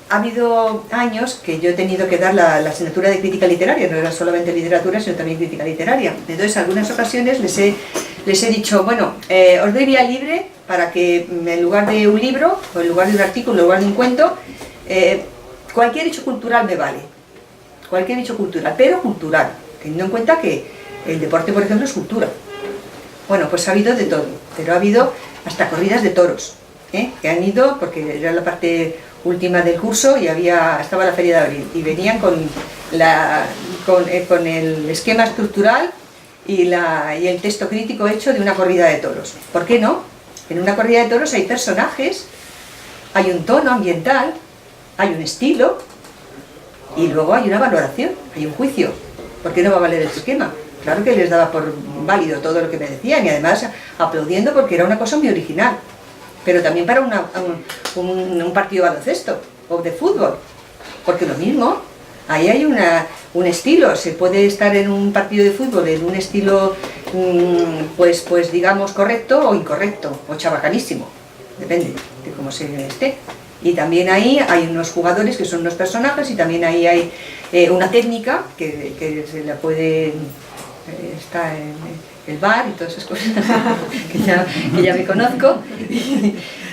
Ha habido años que yo he tenido que dar la asignatura de crítica literaria, no era solamente literatura, sino también crítica literaria. Entonces, en algunas ocasiones les he dicho, bueno, os doy vía libre para que en lugar de un libro, o en lugar de un artículo, en lugar de un cuento, cualquier hecho cultural me vale. Cualquier hecho cultural, pero cultural, teniendo en cuenta que el deporte, por ejemplo, es cultura. Bueno, pues ha habido de todo, pero ha habido hasta corridas de toros, que han ido, porque era la parte última del curso y estaba la Feria de Abril, y venían con el esquema estructural y el texto crítico hecho de una corrida de toros. ¿Por qué no? En una corrida de toros hay personajes, hay un tono ambiental, hay un estilo, y luego hay una valoración, hay un juicio. ¿Por qué no va a valer el esquema? Claro que les daba por válido todo lo que me decían, y además aplaudiendo porque era una cosa muy original. Pero también para un partido de baloncesto o de fútbol, porque lo mismo, ahí hay un estilo. Se puede estar en un partido de fútbol en un estilo, pues digamos, correcto o incorrecto, o chabacanísimo, depende de cómo se esté. Y también ahí hay unos jugadores que son unos personajes, y también ahí hay una técnica que se la puede... está en el bar y todas esas cosas que ya me conozco,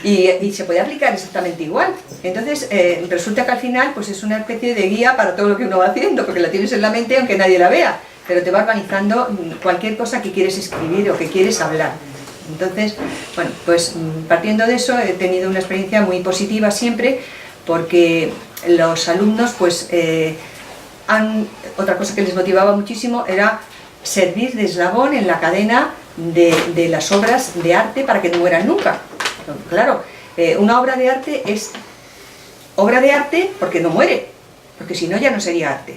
y se puede aplicar exactamente igual. Entonces resulta que al final pues es una especie de guía para todo lo que uno va haciendo, porque la tienes en la mente aunque nadie la vea, pero te va organizando cualquier cosa que quieres escribir o que quieres hablar. Entonces, bueno, pues partiendo de eso he tenido una experiencia muy positiva siempre, porque los alumnos pues otra cosa que les motivaba muchísimo era servir de eslabón en la cadena de las obras de arte para que no mueran nunca. Claro, una obra de arte es obra de arte porque no muere, porque si no ya no sería arte.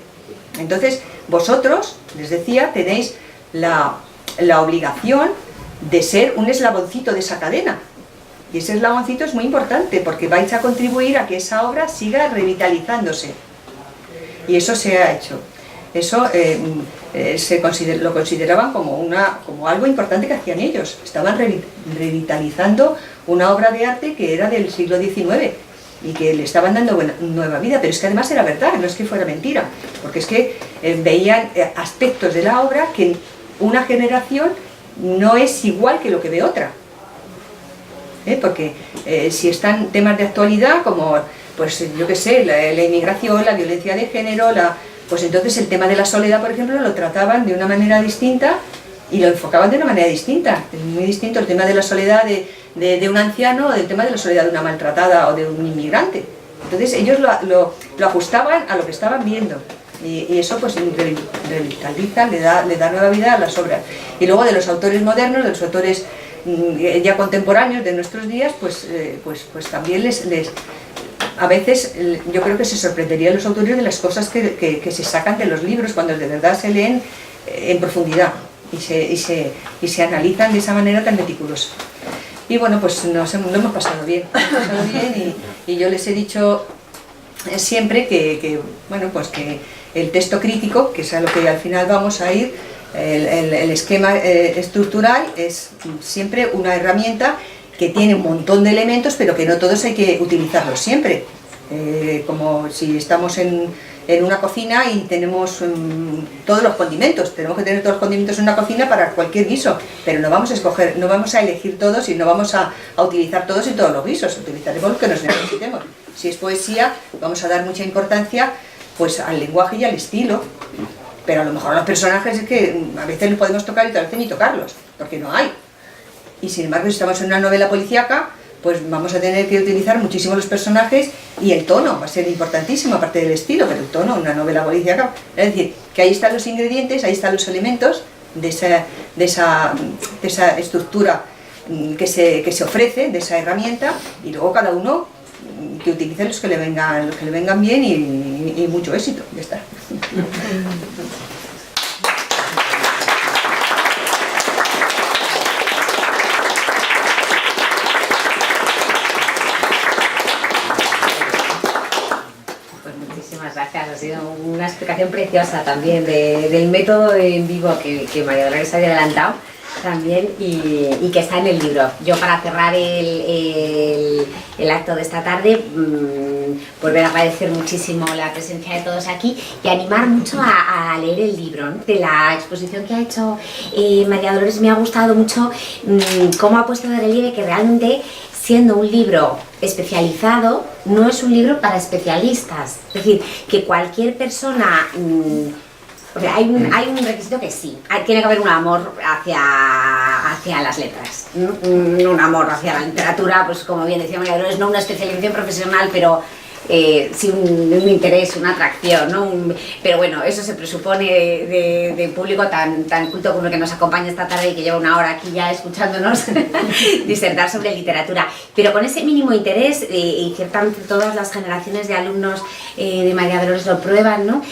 Entonces vosotros, les decía, tenéis la obligación de ser un eslaboncito de esa cadena, y ese eslaboncito es muy importante porque vais a contribuir a que esa obra siga revitalizándose, y eso se ha hecho. Eso lo consideraban como algo importante que hacían ellos. Estaban revitalizando una obra de arte que era del siglo XIX y que le estaban dando nueva vida, pero es que además era verdad, no es que fuera mentira, porque es que veían aspectos de la obra que una generación no es igual que lo que ve otra. Porque si están temas de actualidad como, pues yo qué sé, la inmigración, la violencia de género, pues entonces el tema de la soledad, por ejemplo, lo trataban de una manera distinta y lo enfocaban de una manera distinta. Es muy distinto el tema de la soledad de un anciano del tema de la soledad de una maltratada o de un inmigrante. Entonces ellos lo ajustaban a lo que estaban viendo, y eso pues revitaliza, le da nueva vida a las obras. Y luego de los autores modernos, de los autores ya contemporáneos de nuestros días, pues también a veces yo creo que se sorprenderían los autores de las cosas que se sacan de los libros cuando de verdad se leen en profundidad y se analizan de esa manera tan meticulosa. Y bueno, pues lo hemos pasado bien, y yo les he dicho siempre que el texto crítico, que es a lo que al final vamos a ir, el esquema estructural es siempre una herramienta que tiene un montón de elementos, pero que no todos hay que utilizarlos siempre. Como si estamos en una cocina y tenemos todos los condimentos, tenemos que tener todos los condimentos en una cocina para cualquier guiso, pero no vamos a elegir todos y no vamos a utilizar todos en todos los guisos, utilizaremos los que nos necesitemos. Si es poesía, vamos a dar mucha importancia pues al lenguaje y al estilo, pero a lo mejor a los personajes es que a veces los podemos tocar y tal vez ni tocarlos, porque no hay. Y sin embargo, si estamos en una novela policíaca, pues vamos a tener que utilizar muchísimo los personajes, y el tono va a ser importantísimo, aparte del estilo, pero el tono en una novela policíaca. Es decir, que ahí están los ingredientes, ahí están los elementos de esa estructura que se ofrece, de esa herramienta, y luego cada uno que utilice los que le vengan bien, y mucho éxito. Ya está. muchísimas gracias. Ha sido una explicación preciosa también del método en vivo que María Dolores había adelantado también y que está en el libro. Yo, para cerrar el acto de esta tarde, volver a agradecer muchísimo la presencia de todos aquí y animar mucho a leer el libro, ¿no? De la exposición que ha hecho María Dolores. Me ha gustado mucho cómo ha puesto de relieve que realmente, siendo un libro especializado, no es un libro para especialistas. Es decir, que cualquier persona... o sea, hay un requisito que sí, tiene que haber un amor hacia las letras, ¿no? Un amor hacia la literatura, pues como bien decía María Dolores, no una especialización profesional, pero sí un interés, una atracción, ¿no? Pero bueno, eso se presupone de público tan culto como el que nos acompaña esta tarde y que lleva una hora aquí ya escuchándonos disertar sobre literatura. Pero con ese mínimo interés, y ciertamente todas las generaciones de alumnos de María Dolores lo prueban, ¿no?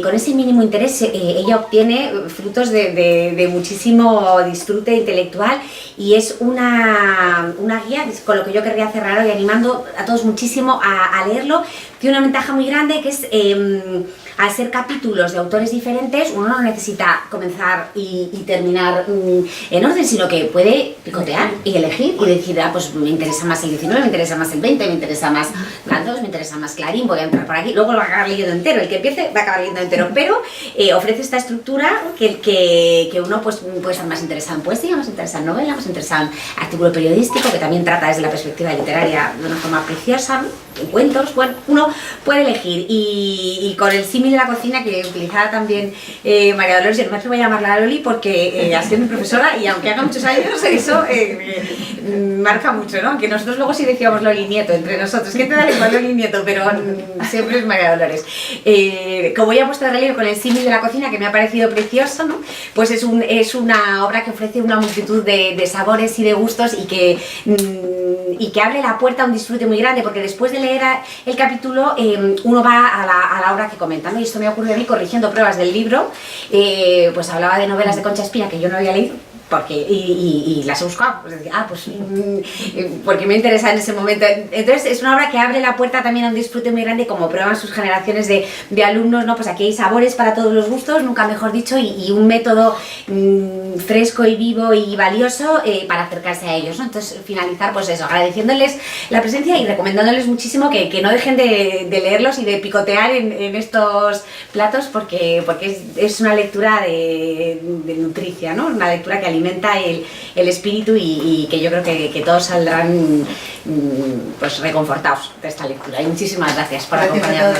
Con ese mínimo interés ella obtiene frutos de muchísimo disfrute intelectual y es una guía con lo que yo querría cerrar hoy, animando a todos muchísimo a leerlo. Tiene una ventaja muy grande, que es al ser capítulos de autores diferentes, uno no necesita comenzar y terminar en orden, sino que puede picotear y elegir y decir, pues me interesa más el 19, me interesa más el 20, me interesa más Galdós, me interesa más Clarín, voy a entrar por aquí, luego lo va a acabar leyendo entero, el que empiece va a acabar leyendo entero, pero ofrece esta estructura que uno pues puede estar más interesado en poesía, más interesado en novela, más interesado en artículo periodístico, que también trata desde la perspectiva literaria de una forma preciosa, en cuentos. Bueno, uno puede elegir y con el símil de la cocina que utilizaba también María Dolores, yo no me atrevo a llamarla Loli porque ha sido mi profesora y aunque haga muchos años eso marca mucho, ¿no? Que nosotros luego sí decíamos Loli Nieto entre nosotros, ¿qué te da igual Loli Nieto? Pero siempre es María Dolores. Como ya he puesto de relieve con el símil de la cocina, que me ha parecido precioso, ¿no? Pues es una obra que ofrece una multitud de sabores y de gustos y que abre la puerta a un disfrute muy grande, porque después de leer el capítulo uno va a la obra que comenta, ¿no? Y esto me ocurrió a mí corrigiendo pruebas del libro, pues hablaba de novelas de Concha Espina que yo no había leído, y las he buscado, pues decía, porque me interesa en ese momento. Entonces es una obra que abre la puerta también a un disfrute muy grande, como prueban sus generaciones de alumnos, ¿no? Pues aquí hay sabores para todos los gustos, nunca mejor dicho, y un método fresco y vivo y valioso para acercarse a ellos, ¿no? Entonces finalizar pues eso, agradeciéndoles la presencia y recomendándoles muchísimo que no dejen de leerlos y de picotear en estos platos, porque es una lectura de nutricia, ¿no? Una lectura que alimenta el espíritu y que yo creo que todos saldrán pues reconfortados de esta lectura. Y muchísimas gracias por acompañarnos.